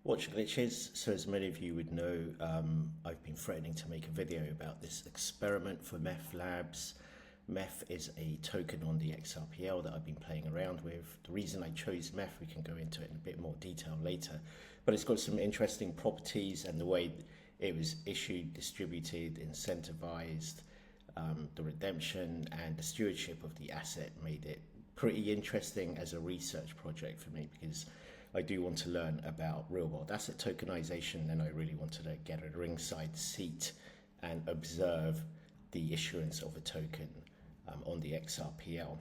Watch glitches. So as many of you would know, I've been threatening to make a video about this experiment for MEF Labs. MEF is a token on the XRPL that I've been playing around with. The reason I chose MEF, we can go into it in a bit more detail later, but it's got some interesting properties, and the way it was issued, distributed, incentivized, the redemption and the stewardship of the asset made it pretty interesting as a research project for me, because I do want to learn about real world asset tokenization, and I really wanted to get a ringside seat and observe the issuance of a token on the XRPL.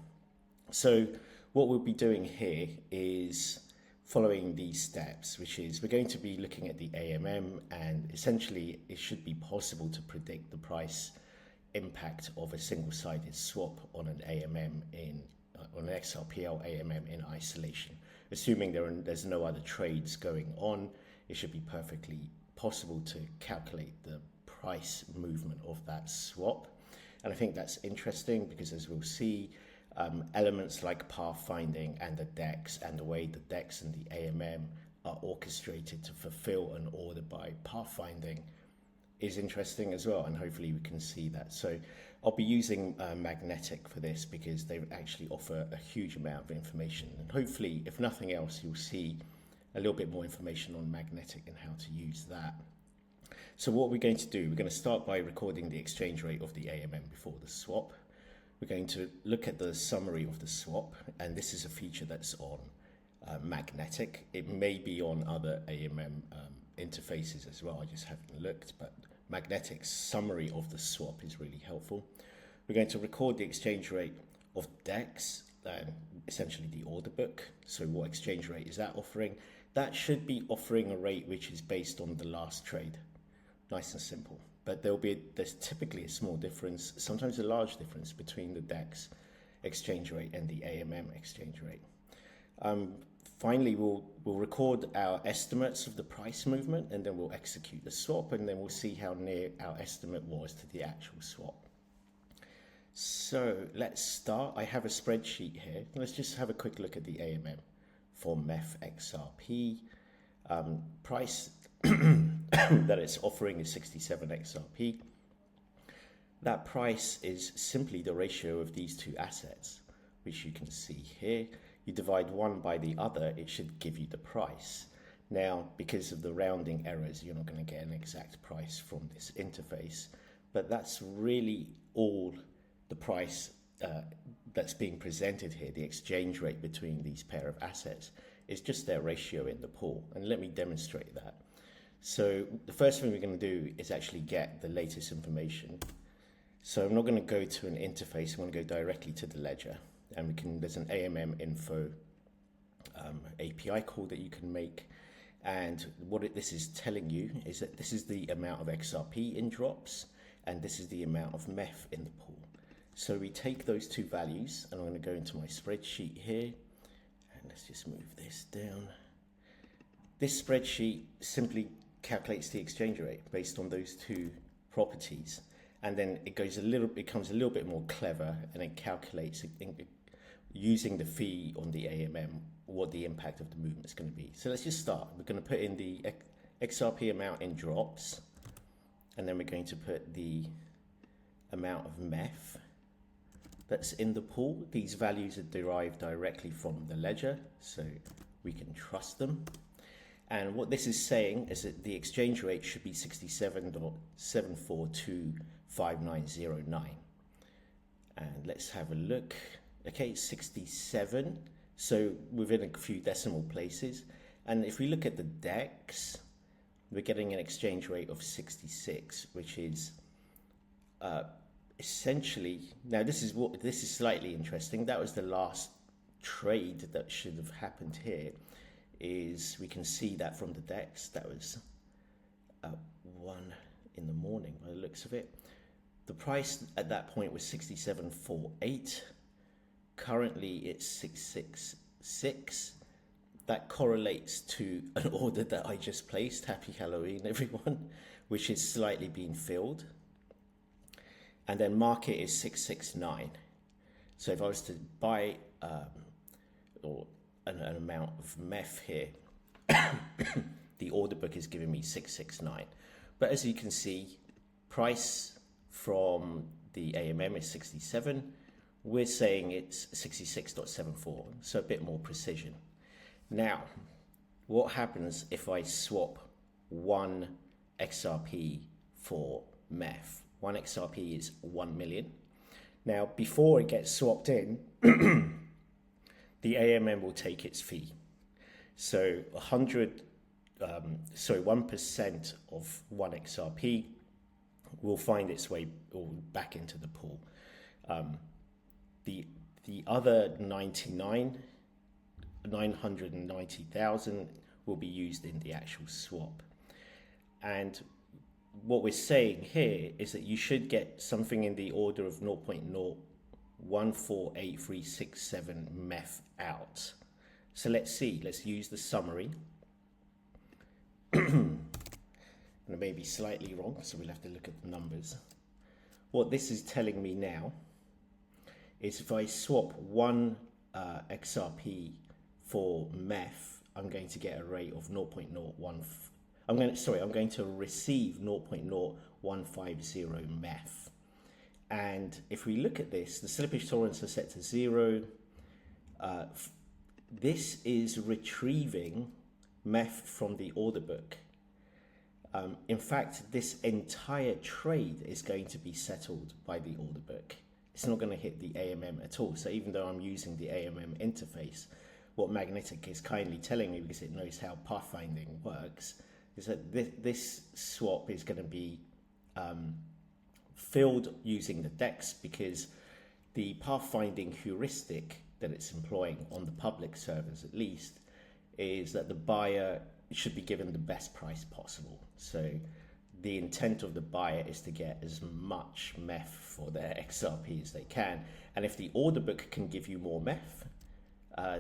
So what we'll be doing here is following these steps, which is we're going to be looking at the AMM, and essentially it should be possible to predict the price impact of a single-sided swap on an AMM on an XRPL AMM in isolation. Assuming there's no other trades going on, it should be perfectly possible to calculate the price movement of that swap. And I think that's interesting because, as we'll see, elements like pathfinding and the DEX and the way the DEX and the AMM are orchestrated to fulfill an order by pathfinding is interesting as well, and hopefully we can see that. So I'll be using Magnetic for this because they actually offer a huge amount of information, and hopefully, if nothing else, you'll see a little bit more information on Magnetic and how to use that. So what we're going to do, we're going to start by recording the exchange rate of the AMM before the swap. We're going to look at the summary of the swap, and this is a feature that's on Magnetic. It may be on other AMM interfaces as well, I just haven't looked, but Magnetic's summary of the swap is really helpful. We're going to record the exchange rate of DEX, essentially the order book. So what exchange rate is that offering? That should be offering a rate which is based on the last trade. Nice and simple. But there's typically a small difference, sometimes a large difference, between the DEX exchange rate and the AMM exchange rate. Finally, we'll record our estimates of the price movement, and then we'll execute the swap, and then we'll see how near our estimate was to the actual swap. So let's start. I have a spreadsheet here. Let's just have a quick look at the AMM for MEF XRP. Price that it's offering is 67 XRP. That price is simply the ratio of these two assets, which you can see here. You divide one by the other, it should give you the price. Now, because of the rounding errors, you're not going to get an exact price from this interface, but that's really all the price that's being presented here. The exchange rate between these pair of assets is just their ratio in the pool, and let me demonstrate that. So the first thing we're going to do is actually get the latest information. So I'm not going to go to an interface, I'm going to go directly to the ledger. And there's an AMM info API call that you can make. And what this is telling you is that this is the amount of XRP in drops, and this is the amount of MEF in the pool. So we take those two values, and I'm going to go into my spreadsheet here, and let's just move this down. This spreadsheet simply calculates the exchange rate based on those two properties. And then it becomes a little bit more clever, and it calculates using the fee on the AMM what the impact of the movement is going to be. So let's just start. We're going to put in the XRP amount in drops, and then we're going to put the amount of MEF that's in the pool. These values are derived directly from the ledger, so we can trust them. And what this is saying is that the exchange rate should be 67.7425909. And let's have a look. Okay, 67, so within a few decimal places. And if we look at the DEX, we're getting an exchange rate of 66, which is essentially, now this is slightly interesting. That was the last trade that should have happened here. Is we can see that from the DEX, that was 1 in the morning by the looks of it. The price at that point was 67.48. Currently it's 666. That correlates to an order that I just placed. Happy Halloween, everyone, which is slightly being filled. And then market is 669. So if I was to buy an amount of MEF here, the order book is giving me 669. But as you can see, price from the AMM is 67. We're saying it's 66.74, so a bit more precision. Now, what happens if I swap one XRP for MEF? One XRP is 1 million. Now, before it gets swapped in, the AMM will take its fee. So 1% of one XRP will find its way back into the pool. The other 990,000 will be used in the actual swap. And what we're saying here is that you should get something in the order of 0.0148367 MEF out. So let's see, let's use the summary. And it may be slightly wrong, so we'll have to look at the numbers. What this is telling me now is if I swap one XRP for MEF, I'm going to get a rate of 0.01. I'm going to receive 0.0150 MEF. And if we look at this, the slippage tolerance is set to 0. This is retrieving MEF from the order book. In fact, this entire trade is going to be settled by the order book. It's not going to hit the AMM at all. So even though I'm using the AMM interface, what Magnetic is kindly telling me, because it knows how pathfinding works, is that this swap is going to be filled using the DEX, because the pathfinding heuristic that it's employing on the public servers at least is that the buyer should be given the best price possible. So the intent of the buyer is to get as much MEF for their XRP as they can. And if the order book can give you more MEF,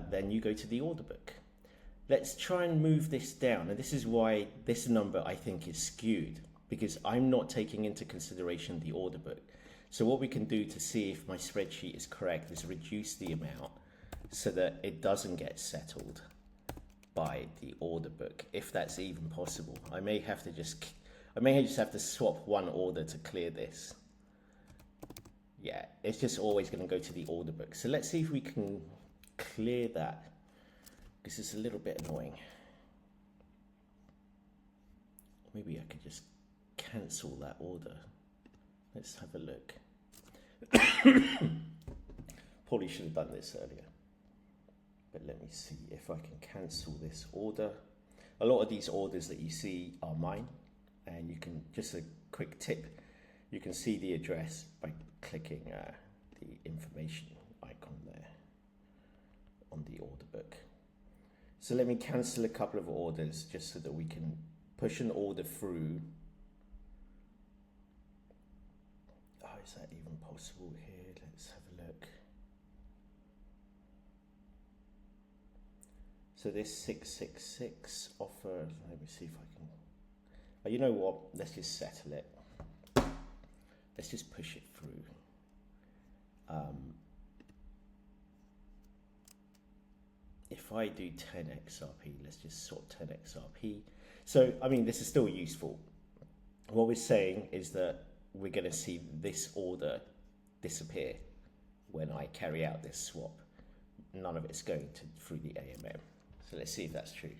then you go to the order book. Let's try and move this down. And this is why this number I think is skewed, because I'm not taking into consideration the order book. So what we can do to see if my spreadsheet is correct is reduce the amount so that it doesn't get settled by the order book, if that's even possible. I may just have to swap one order to clear this. Yeah, it's just always going to go to the order book. So let's see if we can clear that, because it's a little bit annoying. Maybe I could just cancel that order. Let's have a look. Probably should have done this earlier. But let me see if I can cancel this order. A lot of these orders that you see are mine. And you can, just a quick tip, you can see the address by clicking the information icon there on the order book. So let me cancel a couple of orders just so that we can push an order through. Oh, is that even possible here? Let's have a look. So this 666 offer, let me see if I can. Oh, you know what? Let's just settle it. Let's just push it through. If I do 10 XRP, let's just sort 10 XRP. So, I mean, this is still useful. What we're saying is that we're going to see this order disappear when I carry out this swap. None of it's going through the AMM. So let's see if that's true.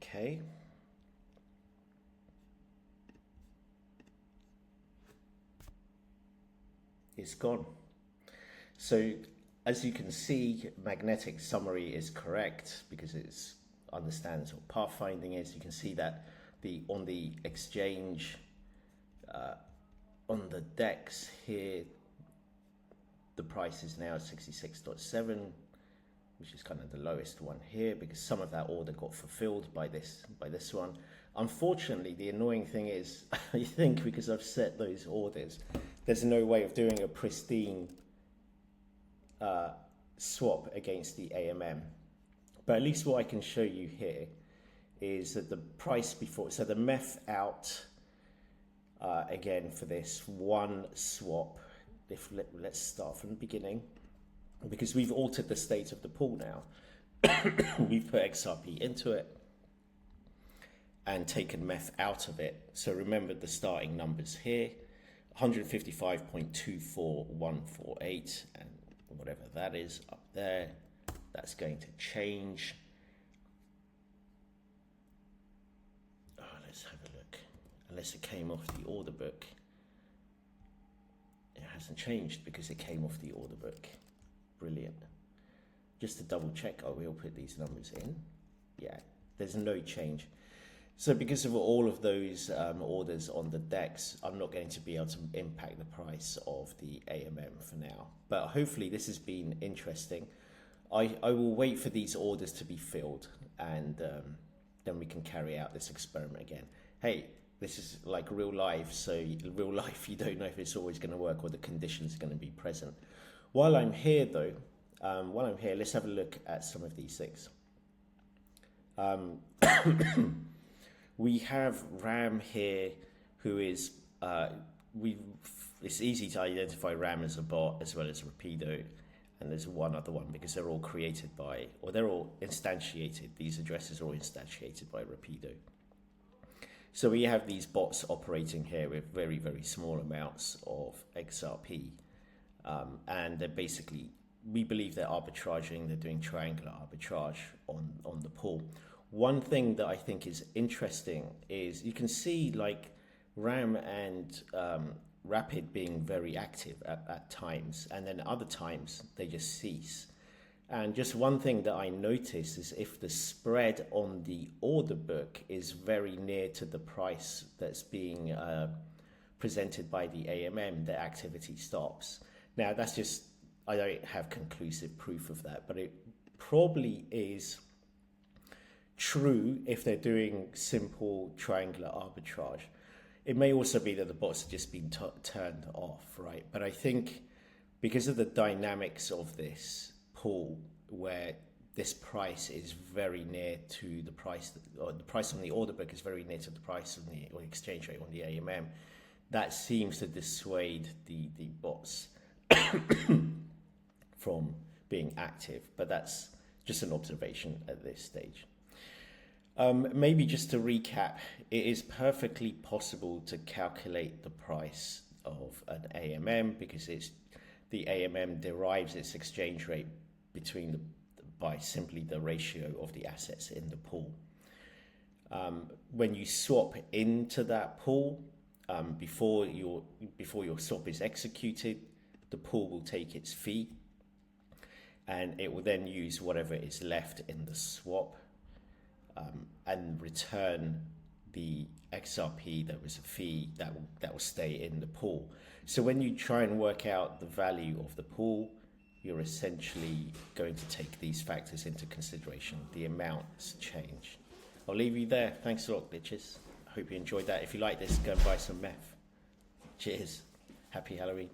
Okay. It's gone. So as you can see, Magnetic summary is correct because it understands what pathfinding is. You can see that on the exchange, on the DEX here, the price is now 66.7, which is kind of the lowest one here because some of that order got fulfilled by this one. Unfortunately, the annoying thing is, I think because I've set those orders, there's no way of doing a pristine swap against the AMM. But at least what I can show you here is that the price before, so the MEF out, again for this one swap, let's start from the beginning, because we've altered the state of the pool now. We've put XRP into it and taken MEF out of it. So remember the starting numbers here, 155.24148, and whatever that is up there, that's going to change. Oh, let's have a look. Unless it came off the order book. It hasn't changed because it came off the order book. Brilliant. Just to double check, I will put these numbers in. Yeah, there's no change. So because of all of those orders on the DEX, I'm not going to be able to impact the price of the AMM for now. But hopefully this has been interesting. I will wait for these orders to be filled, and then we can carry out this experiment again. Hey, this is like real life, so in real life you don't know if it's always going to work or the conditions are going to be present. While I'm here though, let's have a look at some of these things. We have Ram here, who is, it's easy to identify Ram as a bot as well as Rapido, and there's one other one because they're all created by, or they're all instantiated, these addresses are all instantiated by Rapido. So we have these bots operating here with very, very small amounts of XRP, and they're basically, we believe they're arbitraging, they're doing triangular arbitrage on the pool. One thing that I think is interesting is you can see like RAM and Rapid being very active at times, and then other times they just cease. And just one thing that I notice is if the spread on the order book is very near to the price that's being presented by the AMM, the activity stops. Now that's just, I don't have conclusive proof of that, but it probably is true if they're doing simple triangular arbitrage. It may also be that the bots have just been turned off, right? But I think because of the dynamics of this pool, where this price is very near to the price, or the price on the order book is very near to the price of the or exchange rate on the AMM, that seems to dissuade the bots from being active. But that's just an observation at this stage. Maybe just to recap, it is perfectly possible to calculate the price of an AMM because the AMM derives its exchange rate by simply the ratio of the assets in the pool. When you swap into that pool, before your swap is executed, the pool will take its fee, and it will then use whatever is left in the swap. And return the XRP that was a fee that will stay in the pool. So when you try and work out the value of the pool, you're essentially going to take these factors into consideration. The amounts change. I'll leave you there. Thanks a lot, bitches. I hope you enjoyed that. If you like this, go and buy some meth. Cheers. Happy Halloween.